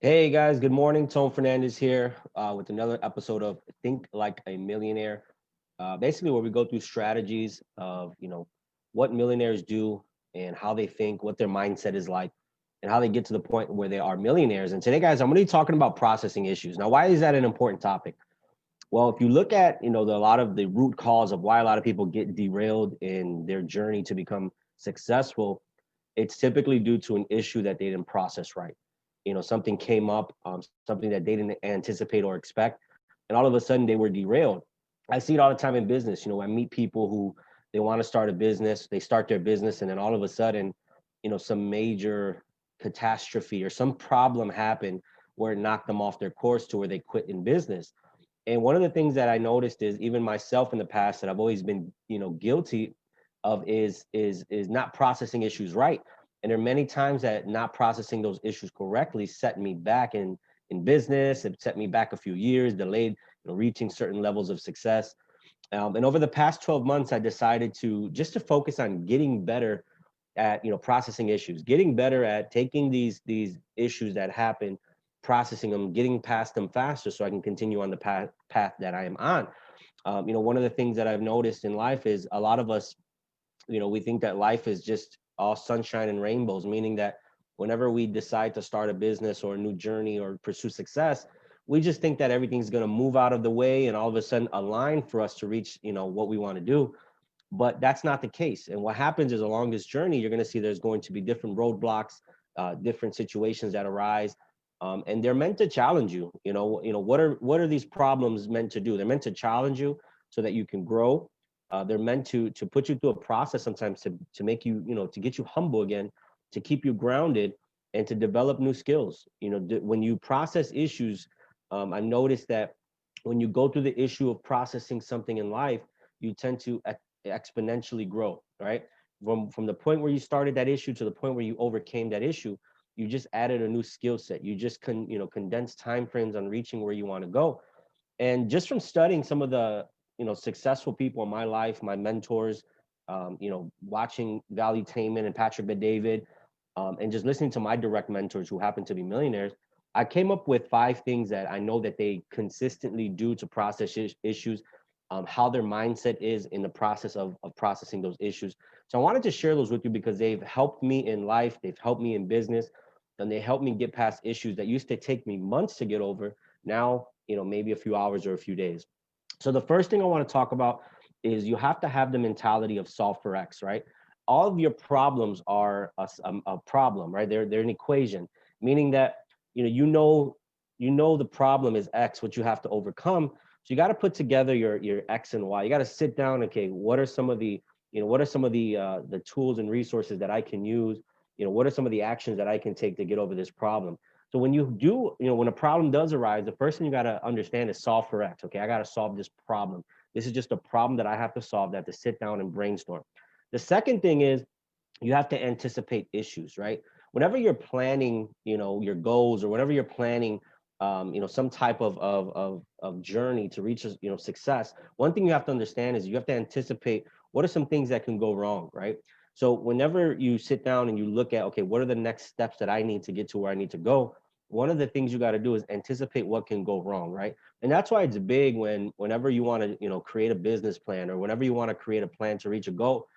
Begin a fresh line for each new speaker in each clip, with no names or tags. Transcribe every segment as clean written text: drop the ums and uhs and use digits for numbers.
Hey guys, good morning. Tone Fernandez here with another episode of Think Like a Millionaire. Basically, where we go through strategies of what millionaires do and how they think, what their mindset is like, and how they get to the point where they are millionaires. And today, guys, I'm going to be talking about processing issues. Now, why is that an important topic? Well, if you look at a lot of the root cause of why a lot of people get derailed in their journey to become successful, it's typically due to an issue that they didn't process right. Something came up, something that they didn't anticipate or expect, and all of a sudden they were derailed. I see it all the time in business. I meet people who they want to start a business, they start their business, and then all of a sudden, some major catastrophe or some problem happened where it knocked them off their course to where they quit in business. And one of the things that I noticed is even myself in the past that I've always been, guilty of is not processing issues right. And there are many times that not processing those issues correctly set me back in business. It set me back a few years, delayed, reaching certain levels of success. And over the past 12 months, I decided to focus on getting better at processing issues, getting better at taking these issues that happen, processing them, getting past them faster, so I can continue on the path that I am on. One of the things that I've noticed in life is a lot of us, we think that life is just all sunshine and rainbows, meaning that whenever we decide to start a business or a new journey or pursue success, we just think that everything's going to move out of the way and all of a sudden align for us to reach, what we want to do. But that's not the case. And what happens is along this journey, you're going to see there's going to be different roadblocks, different situations that arise, and they're meant to challenge you. What are these problems meant to do? They're meant to challenge you so that you can grow. They're meant to put you through a process sometimes to make you, to get you humble again, to keep you grounded, and to develop new skills. When you process issues, I noticed that when you go through the issue of processing something in life, you tend to exponentially grow, right? From the point where you started that issue to the point where you overcame that issue, you just added a new skill set. You just condense time frames on reaching where you want to go. And just from studying some of the successful people in my life, my mentors, watching Valley Taman and Patrick Bet-David, and just listening to my direct mentors who happen to be millionaires, I came up with 5 things that I know that they consistently do to process issues, how their mindset is in the process of processing those issues. So I wanted to share those with you because they've helped me in life, they've helped me in business, and they helped me get past issues that used to take me months to get over. Now, maybe a few hours or a few days. So the first thing I want to talk about is you have to have the mentality of solve for X, right? All of your problems are a problem, right? They're an equation, meaning that you know the problem is X, what you have to overcome. So you got to put together your X and Y. You got to sit down. Okay, what are some of the tools and resources that I can use? What are some of the actions that I can take to get over this problem? So when you do, when a problem does arise, the first thing you got to understand is solve for X. Okay, I got to solve this problem. This is just a problem that I have to solve. That I have to sit down and brainstorm. The second thing is you have to anticipate issues, right? Whenever you're planning, your goals, or whenever you're planning, some type of journey to reach, success. One thing you have to understand is you have to anticipate what are some things that can go wrong, right? So whenever you sit down and you look at, okay, what are the next steps that I need to get to where I need to go? One of the things you got to do is anticipate what can go wrong, right? And that's why it's big whenever you want to, create a business plan, or whenever you want to create a plan to reach a goal,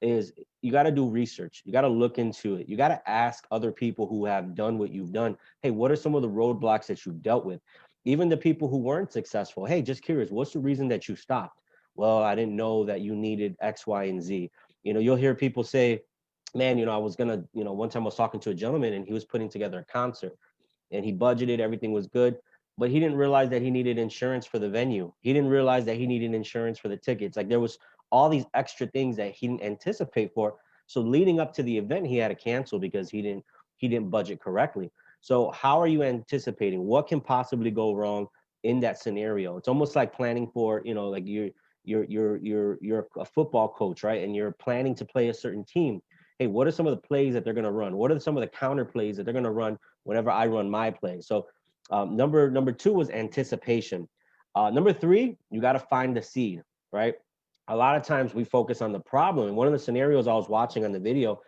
is you got to do research. You got to look into it. You got to ask other people who have done what you've done. Hey, what are some of the roadblocks that you've dealt with? Even the people who weren't successful. Hey, just curious, what's the reason that you stopped? Well, I didn't know that you needed X, Y, and Z. You'll hear people say, man, I was gonna, one time I was talking to a gentleman and he was putting together a concert and he budgeted, everything was good, but he didn't realize that he needed insurance for the venue. He didn't realize that he needed insurance for the tickets. Like there was all these extra things that he didn't anticipate for. So leading up to the event, he had to cancel because he didn't budget correctly. So how are you anticipating what can possibly go wrong in that scenario? It's almost like planning for, like you're a football coach, right? And you're planning to play a certain team. Hey, what are some of the plays that they're going to run? What are some of the counter plays that they're going to run whenever I run my play? So number two was anticipation. Number three, you got to find the seed, right? A lot of times we focus on the problem. And one of the scenarios I was watching on the video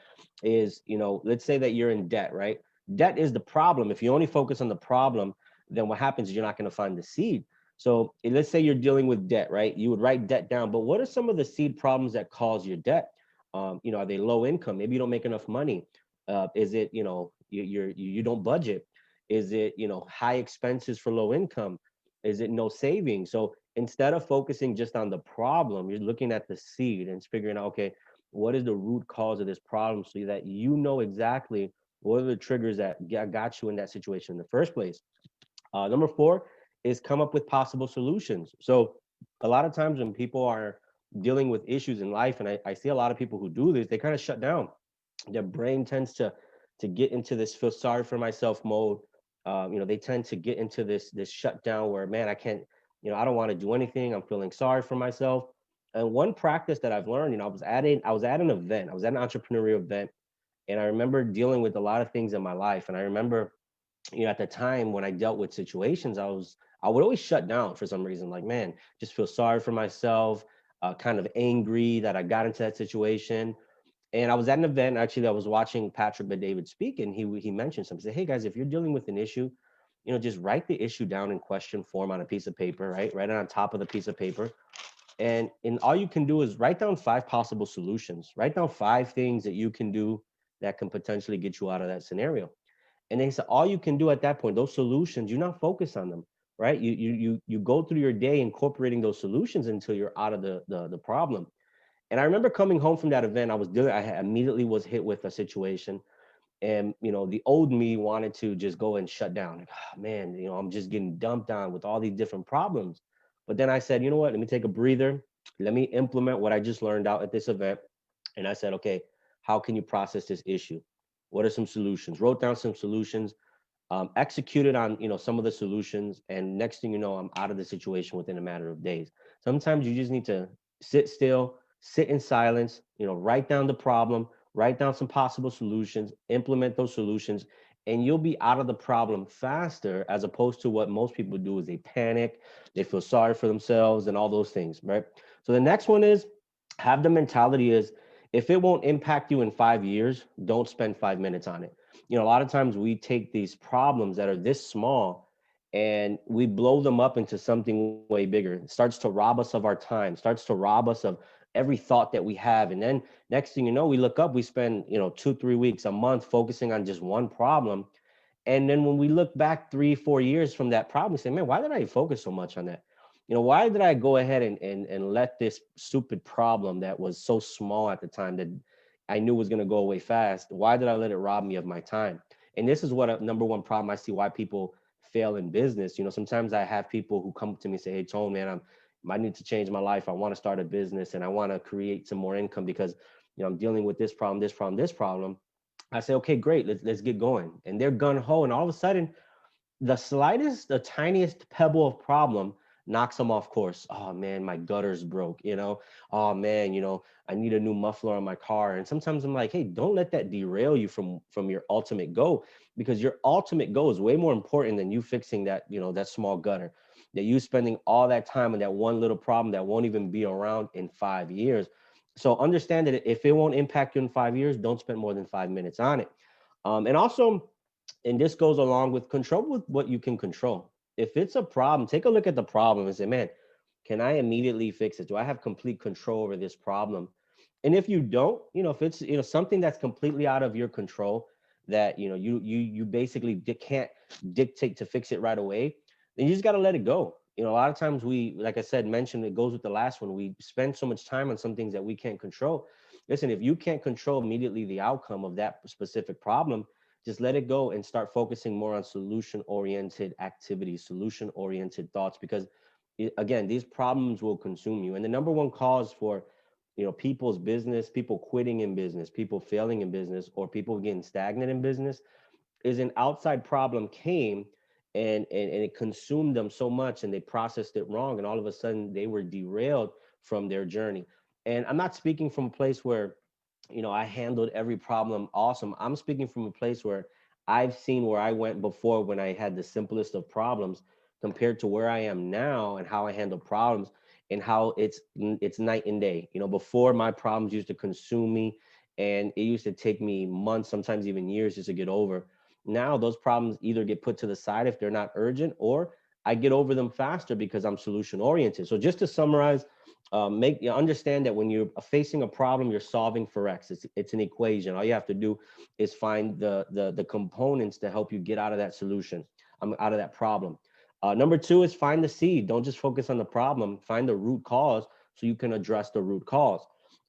is, let's say that you're in debt, right? Debt is the problem. If you only focus on the problem, then what happens is you're not going to find the seed. So let's say you're dealing with debt, right? You would write debt down, but what are some of the seed problems that cause your debt? Are they low income? Maybe you don't make enough money. Is it, you don't budget? Is it, high expenses for low income? Is it no savings? So instead of focusing just on the problem, you're looking at the seed and figuring out, okay, what is the root cause of this problem so that you know exactly what are the triggers that got you in that situation in the first place. Number four is come up with possible solutions. So a lot of times when people are dealing with issues in life, and I see a lot of people who do this, they kind of shut down. Their brain tends to get into this feel sorry for myself mode. They tend to get into this shutdown where, man, I can't, I don't want to do anything. I'm feeling sorry for myself. And one practice that I've learned, I was at an event, I was at an entrepreneurial event, and I remember dealing with a lot of things in my life. And I remember, at the time when I dealt with situations, I would always shut down for some reason. Like, man, just feel sorry for myself, kind of angry that I got into that situation. And I was at an event actually. I was watching Patrick Bet David speak, and he mentioned something. He said, "Hey guys, if you're dealing with an issue, just write the issue down in question form on a piece of paper, right? Write it on top of the piece of paper, and all you can do is write down five possible solutions. Write down five things that you can do that can potentially get you out of that scenario." And they said all you can do at that point, those solutions, you're not focused on them, right? You go through your day incorporating those solutions until you're out of the problem. And I remember coming home from that event, I immediately was hit with a situation, and the old me wanted to just go and shut down. Like, "Ah, man, I'm just getting dumped on with all these different problems." But then I said, you know what? Let me take a breather. Let me implement what I just learned out at this event. And I said, okay, how can you process this issue? What are some solutions? Wrote down some solutions, executed on some of the solutions, and next thing you know, I'm out of the situation within a matter of days. Sometimes you just need to sit still, sit in silence, write down the problem, write down some possible solutions, implement those solutions, and you'll be out of the problem faster, as opposed to what most people do is they panic, they feel sorry for themselves and all those things, right? So the next one is, have the mentality is, if it won't impact you in 5 years, don't spend 5 minutes on it. A lot of times we take these problems that are this small and we blow them up into something way bigger. It starts to rob us of our time, starts to rob us of every thought that we have. And then next thing you know, we look up, we spend, 2, 3 weeks, a month focusing on just one problem. And then when we look back 3, 4 years from that problem, we say, man, why did I focus so much on that? Why did I go ahead and let this stupid problem that was so small at the time, that I knew was going to go away fast, why did I let it rob me of my time? And this is what a number one problem I see why people fail in business. Sometimes I have people who come to me and say, hey, Tone, man, I need to change my life. I want to start a business and I want to create some more income because, I'm dealing with this problem, this problem, this problem. I say, okay, great, let's get going. And they're gun ho, and all of a sudden, the tiniest pebble of problem knocks them off course. Oh man, my gutter's broke. Oh man, I need a new muffler on my car. And sometimes I'm like, hey, don't let that derail you from your ultimate goal, because your ultimate goal is way more important than you fixing that small gutter. That you spending all that time on that one little problem that won't even be around in 5 years. So understand that if it won't impact you in 5 years, don't spend more than 5 minutes on it. And also, and this goes along with control with what you can control. If it's a problem, take a look at the problem and say, man, can I immediately fix it? Do I have complete control over this problem? And if you don't, if it's something that's completely out of your control, that you basically can't dictate to fix it right away, then you just got to let it go. A lot of times we, like I said, mentioned, it goes with the last one, we spend so much time on some things that we can't control. Listen, if you can't control immediately the outcome of that specific problem, just let it go and start focusing more on solution oriented activities, solution oriented thoughts, because again, these problems will consume you. And the number one cause for people's business, people quitting in business, people failing in business, or people getting stagnant in business, is an outside problem came and it consumed them so much, and they processed it wrong, and all of a sudden they were derailed from their journey. And I'm not speaking from a place where I handled every problem awesome. I'm speaking from a place where I've seen where I went before when I had the simplest of problems compared to where I am now and how I handle problems, and how it's night and day. Before, my problems used to consume me, and it used to take me months, sometimes even years, just to get over. Now those problems either get put to the side if they're not urgent, or I get over them faster because I'm solution oriented. So just to summarize, make you understand that when you're facing a problem, you're solving for X. It's an equation. All you have to do is find the components to help you get out of that solution, out of that problem. Number two is find the seed. Don't just focus on the problem. Find the root cause so you can address the root cause.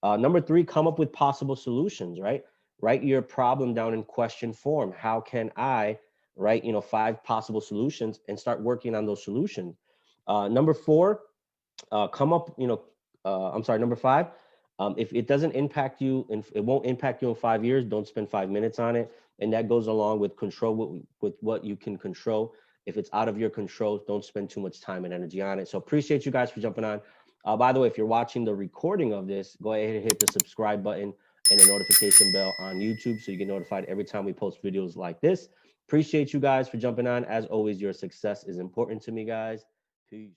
Number three, come up with possible solutions, right? Write your problem down in question form. How can I write, 5 possible solutions and start working on those solutions? Number four, come up, I'm sorry, number five, if it doesn't impact you and it won't impact you in 5 years, don't spend 5 minutes on it. And that goes along with control with what you can control. If it's out of your control, don't spend too much time and energy on it. So appreciate you guys for jumping on. By the way, if you're watching the recording of this, go ahead and hit the subscribe button and the notification bell on YouTube so you get notified every time we post videos like this. Appreciate you guys for jumping on. As always, your success is important to me, guys. Peace.